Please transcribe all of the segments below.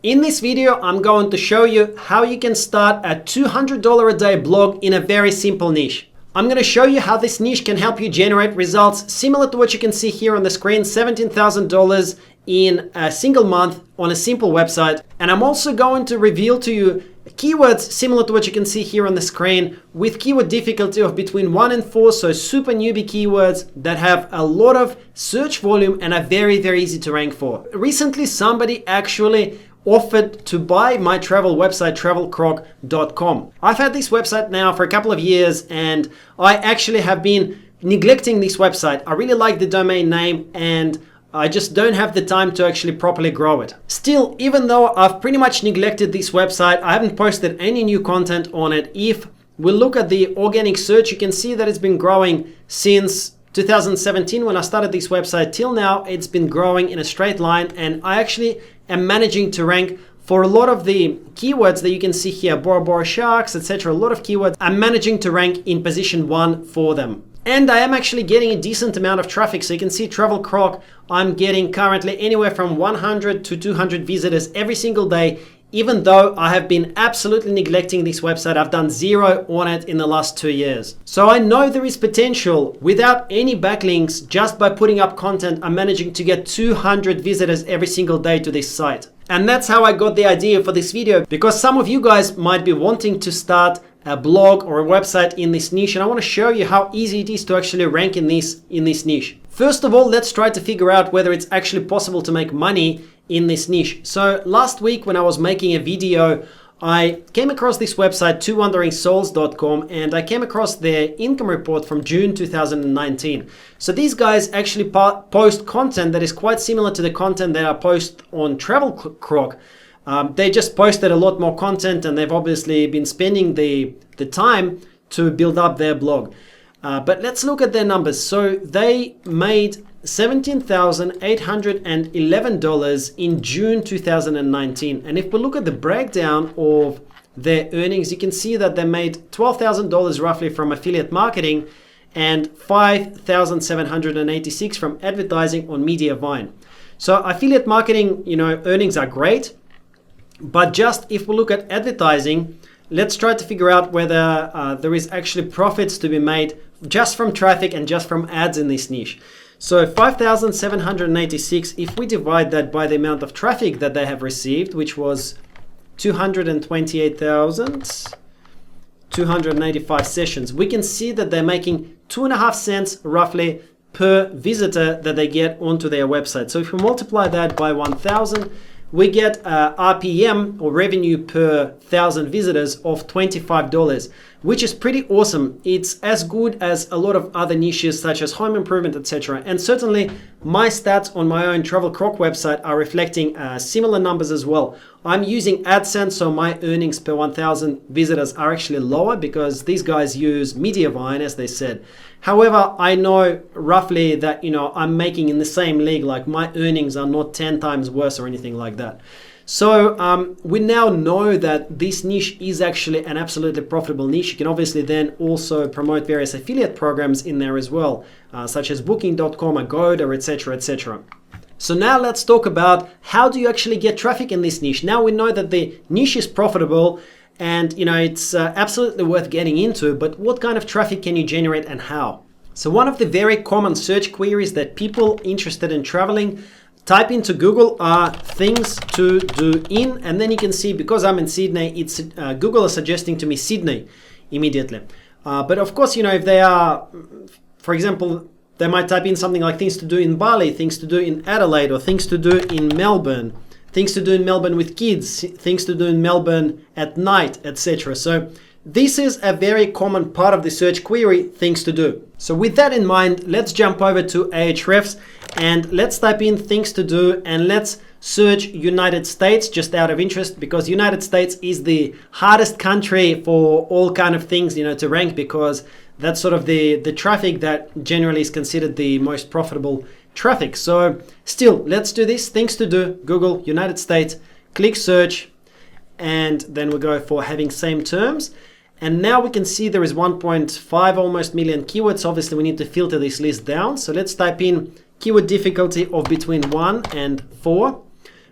In this video, I'm going to show you how you can start a $200 a day blog in a very simple niche. I'm going to show you how this niche can help you generate results similar to what you can see here on the screen, $17,000 in a single month on a simple website. And I'm also going to reveal to you keywords similar to what you can see here on the screen with keyword difficulty of between 1 and 4, so super newbie keywords that have a lot of search volume and are very easy to rank for. Recently, somebody actually offered to buy my travel website, TravelCroc.com. I've had this website now for a couple of years and I actually have been neglecting this website. I really like the domain name and I just don't have the time to actually properly grow it. Still, even though I've pretty much neglected this website, I haven't posted any new content on it. If we look at the organic search, you can see that it's been growing since 2017 when I started this website till now. It's been growing in a straight line and I actually am managing to rank for a lot of the keywords that you can see here, Bora Bora sharks, etc. A lot of keywords, I'm managing to rank in position 1 for them. And I am actually getting a decent amount of traffic. So you can see TravelCroc, I'm getting currently anywhere from 100 to 200 visitors every single day. Even though I have been absolutely neglecting this website, I've done 0 on it in the last 2 years. So I know there is potential. Without any backlinks, just by putting up content, I'm managing to get 200 visitors every single day to this site. And that's how I got the idea for this video, because some of you guys might be wanting to start a blog or a website in this niche, and I want to show you how easy it is to actually rank in this niche. First of all, let's try to figure out whether it's actually possible to make money in this niche. So last week when I was making a video, I came across this website, twowanderingsouls.com, and I came across their income report from June 2019. So these guys actually post content that is quite similar to the content that I post on TravelCroc. They just posted a lot more content and they've obviously been spending the time to build up their blog. But let's look at their numbers. So they made $17,811 in June 2019. And if we look at the breakdown of their earnings, you can see that they made $12,000 roughly from affiliate marketing and $5,786 from advertising on Mediavine. So affiliate marketing, earnings are great. But just if we look at advertising, let's try to figure out whether there is actually profits to be made just from traffic and just from ads in this niche. So 5,786, if we divide that by the amount of traffic that they have received, which was 228,285 sessions, we can see that they're making 2.5 cents roughly per visitor that they get onto their website. So if we multiply that by 1,000, we get RPM or revenue per 1,000 visitors of $25, which is pretty awesome. It's as good as a lot of other niches such as home improvement, etc. And certainly my stats on my own TravelCroc website are reflecting similar numbers as well. I'm using Adsense, so my earnings per 1,000 visitors are actually lower because these guys use Mediavine, as they said. However, I know roughly that, I'm making in the same league, like my earnings are not 10 times worse or anything like that. So we now know that this niche is actually an absolutely profitable niche. You can obviously then also promote various affiliate programs in there as well, such as Booking.com, Agoda, etc., etc. So now let's talk about how do you actually get traffic in this niche. Now we know that the niche is profitable and it's absolutely worth getting into, but what kind of traffic can you generate and how? So one of the very common search queries that people interested in traveling type into Google are things to do in, and then you can see, because I'm in Sydney, it's Google is suggesting to me Sydney immediately. But of course, if they are, for example, they might type in something like things to do in Bali, things to do in Adelaide, or things to do in Melbourne, things to do in Melbourne with kids, things to do in Melbourne at night, etc. So this is a very common part of the search query, things to do. So with that in mind, let's jump over to Ahrefs and let's type in things to do and let's search United States just out of interest, because United States is the hardest country for all kind of things, to rank, because that's sort of the traffic that generally is considered the most profitable traffic. So still, let's do this. Things to do, Google, United States, click search, and then we go for having same terms. And now we can see there is 1.5 almost million keywords. Obviously, we need to filter this list down. So let's type in keyword difficulty of between 1 and 4.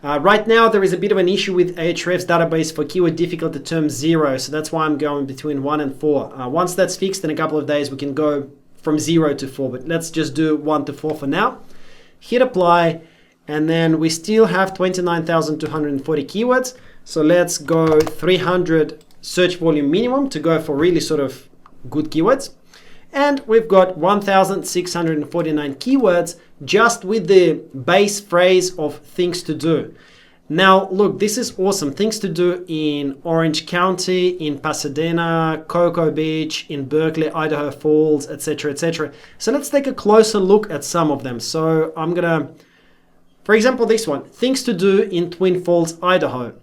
Right now, there is a bit of an issue with Ahrefs database for keyword difficulty term 0, so that's why I'm going between 1 and 4. Once that's fixed in a couple of days, we can go from 0 to 4, but let's just do 1 to 4 for now. Hit apply, and then we still have 29,240 keywords. So let's go 300 search volume minimum to go for really sort of good keywords. And we've got 1,649 keywords just with the base phrase of things to do. Now, look, this is awesome. Things to do in Orange County, in Pasadena, Cocoa Beach, in Berkeley, Idaho Falls, etc., etc. So let's take a closer look at some of them. So I'm gonna, for example, this one, things to do in Twin Falls, Idaho.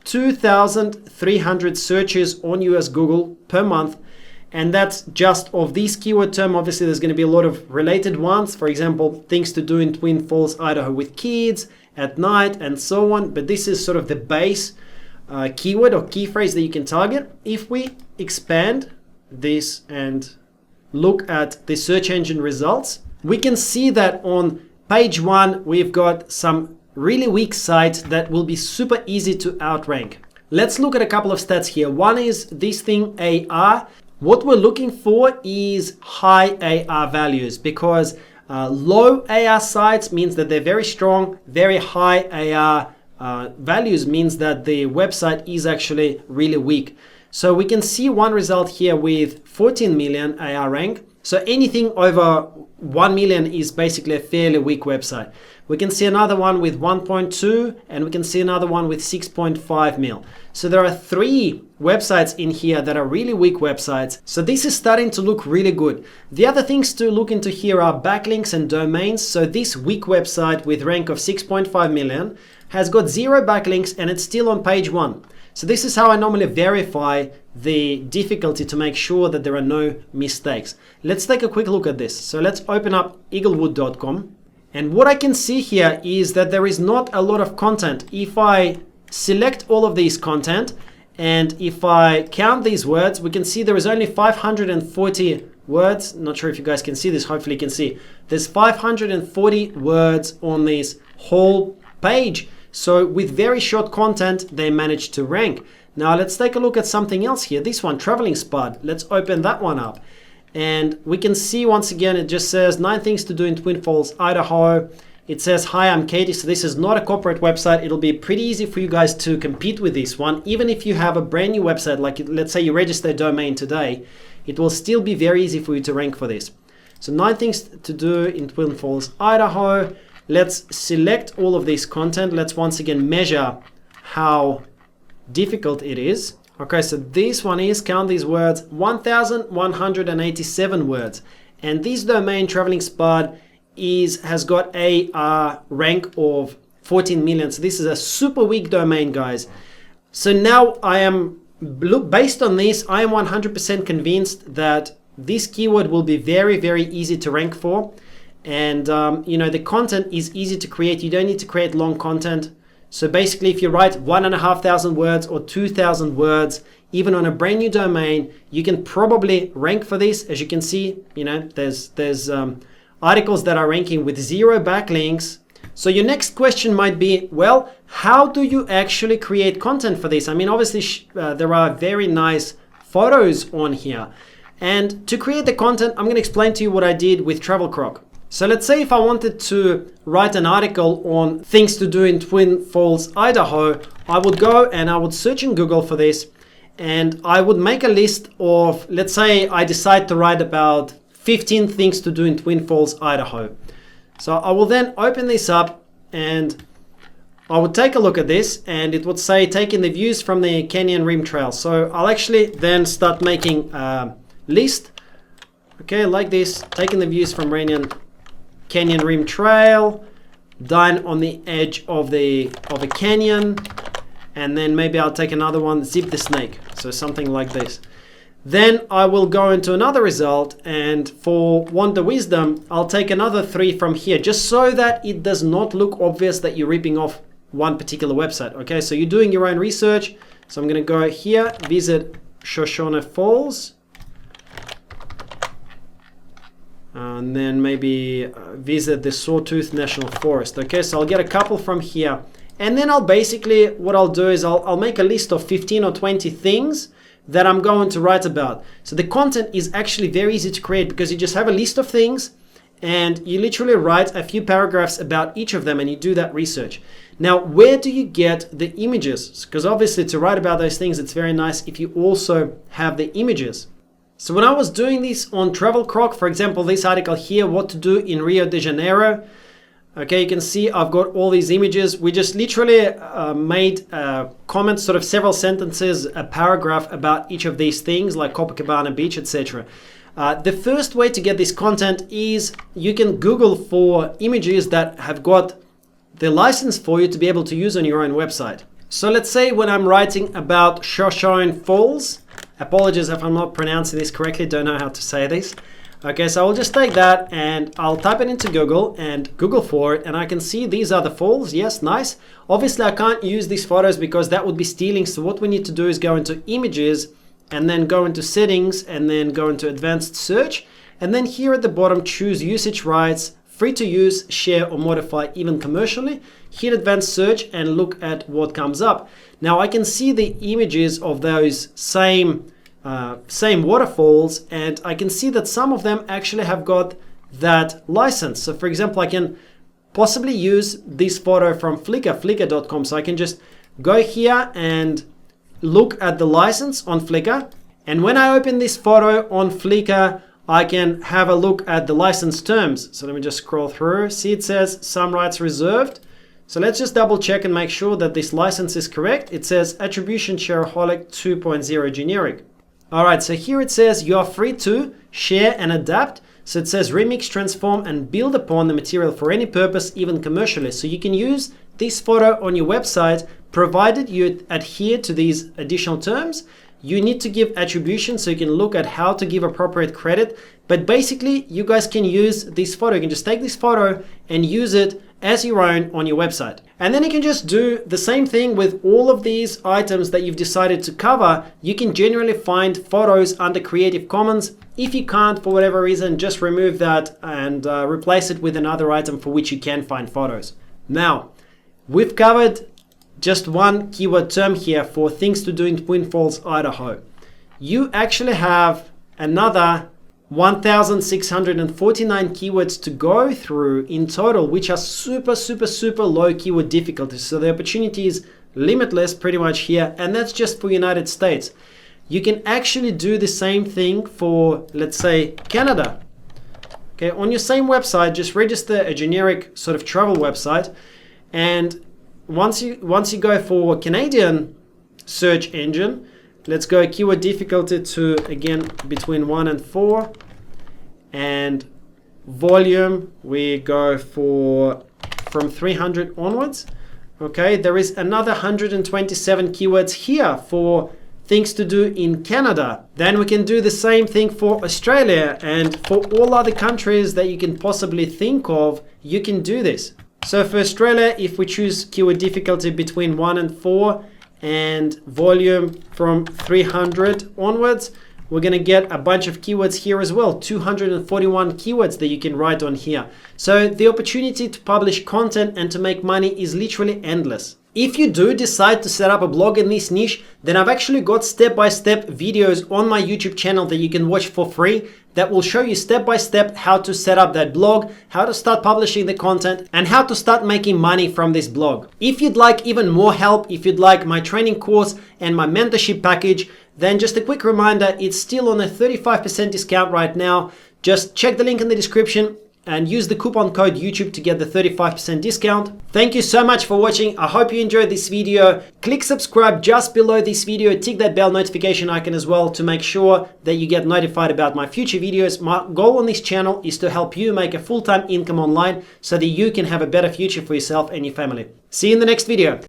2,300 searches on US Google per month. And that's just of this keyword term. Obviously, there's going to be a lot of related ones. For example, things to do in Twin Falls, Idaho with kids, at night, and so on. But this is sort of the base keyword or key phrase that you can target. If we expand this and look at the search engine results, we can see that on page 1, we've got some really weak sites that will be super easy to outrank. Let's look at a couple of stats here. One is this thing AR. What we're looking for is high AR values, because low AR sites means that they're very strong. Very high AR values means that the website is actually really weak. So we can see one result here with 14 million AR rank. So anything over 1 million is basically a fairly weak website. We can see another one with 1.2, and we can see another one with 6.5 mil. So there are 3 websites in here that are really weak websites. So this is starting to look really good. The other things to look into here are backlinks and domains. So this weak website with rank of 6.5 million has got 0 backlinks, and it's still on page 1. So this is how I normally verify the difficulty to make sure that there are no mistakes. Let's take a quick look at this. So let's open up eaglewood.com. And what I can see here is that there is not a lot of content. If I select all of these content and if I count these words, we can see there is only 540 words. Not sure if you guys can see this. Hopefully you can see. There's 540 words on this whole page. So with very short content, they managed to rank. Now let's take a look at something else here. This one, Traveling Spud. Let's open that one up. And we can see once again, it just says 9 things to do in Twin Falls, Idaho. It says, hi, I'm Katie. So this is not a corporate website. It'll be pretty easy for you guys to compete with this one. Even if you have a brand new website, like let's say you register a domain today, it will still be very easy for you to rank for this. So 9 things to do in Twin Falls, Idaho. Let's select all of this content. Let's once again measure how difficult it is. Okay, so this one is, count these words, 1,187 words. And this domain, Traveling Spud, has got a rank of 14 million. So this is a super weak domain, guys. So now based on this, I am 100% convinced that this keyword will be very, very easy to rank for. And, the content is easy to create. You don't need to create long content. So basically, if you write 1,500 words or 2,000 words, even on a brand new domain, you can probably rank for this. As you can see, there's articles that are ranking with 0 backlinks. So your next question might be, well, how do you actually create content for this? I mean, obviously, there are very nice photos on here. And to create the content, I'm going to explain to you what I did with TravelCroc. So let's say if I wanted to write an article on things to do in Twin Falls, Idaho, I would go and I would search in Google for this, and I would make a list of, let's say I decide to write about 15 things to do in Twin Falls, Idaho. So I will then open this up and I would take a look at this, and it would say taking the views from the Canyon Rim Trail. So I'll actually then start making a list. Okay, like this, taking the views from Canyon Rim Trail, down on the edge of a canyon, and then maybe I'll take another one, Zip the Snake, so something like this. Then I will go into another result, and for Wonder Wisdom, I'll take another 3 from here, just so that it does not look obvious that you're ripping off one particular website. Okay, so you're doing your own research. So I'm going to go here, visit Shoshone Falls. And then maybe visit the Sawtooth National Forest. Okay, so I'll get a couple from here. And then what I'll do is I'll make a list of 15 or 20 things that I'm going to write about. So the content is actually very easy to create because you just have a list of things and you literally write a few paragraphs about each of them and you do that research. Now, where do you get the images? Because obviously to write about those things, it's very nice if you also have the images. So when I was doing this on TravelCroc, for example, this article here, what to do in Rio de Janeiro, okay, you can see I've got all these images. We just literally made comments, sort of several sentences, a paragraph about each of these things like Copacabana Beach, etc. The first way to get this content is you can Google for images that have got the license for you to be able to use on your own website. So let's say when I'm writing about Shoshone Falls, apologies if I'm not pronouncing this correctly, don't know how to say this. Okay, so I'll just take that and I'll type it into Google and Google for it, and I can see these are the falls. Yes, nice. Obviously, I can't use these photos because that would be stealing. So what we need to do is go into images and then go into settings and then go into advanced search. And then here at the bottom, choose usage rights, free to use, share or modify even commercially. Hit advanced search and look at what comes up. Now I can see the images of those same waterfalls, and I can see that some of them actually have got that license. So for example, I can possibly use this photo from flickr.com. So I can just go here and look at the license on Flickr. And when I open this photo on Flickr, I can have a look at the license terms. So let me just scroll through. See, it says some rights reserved. So let's just double check and make sure that this license is correct. It says attribution shareaholic 2.0 generic. All right, so here it says you are free to share and adapt. So it says remix, transform, and build upon the material for any purpose, even commercially. So you can use this photo on your website, provided you adhere to these additional terms. You need to give attribution, so you can look at how to give appropriate credit. But basically, you guys can use this photo. You can just take this photo and use it as your own on your website. And then you can just do the same thing with all of these items that you've decided to cover. You can generally find photos under Creative Commons. If you can't, for whatever reason, just remove that and replace it with another item for which you can find photos. Now, we've covered just one keyword term here for things to do in Twin Falls, Idaho. You actually have another 1,649 keywords to go through in total, which are super low keyword difficulty. So the opportunity is limitless pretty much here, and that's just for United States. You can actually do the same thing for, let's say, Canada. Okay, on your same website, just register a generic sort of travel website, and once you go for Canadian search engine, let's go keyword difficulty to, again, between 1 and 4, and volume we go for from 300 onwards. Okay, there is another 127 keywords here for things to do in Canada. Then we can do the same thing for Australia, and for all other countries that you can possibly think of, you can do this. So for Australia, if we choose keyword difficulty between 1 and 4 and volume from 300 onwards, we're going to get a bunch of keywords here as well, 241 keywords that you can write on here. So the opportunity to publish content and to make money is literally endless. If you do decide to set up a blog in this niche, then I've actually got step-by-step videos on my YouTube channel that you can watch for free that will show you step-by-step how to set up that blog, how to start publishing the content, and how to start making money from this blog. If you'd like even more help, if you'd like my training course and my mentorship package, then just a quick reminder, it's still on a 35% discount right now. Just check the link in the description and use the coupon code YouTube to get the 35% discount. Thank you so much for watching. I hope you enjoyed this video. Click subscribe just below this video. Tick that bell notification icon as well to make sure that you get notified about my future videos. My goal on this channel is to help you make a full-time income online so that you can have a better future for yourself and your family. See you in the next video.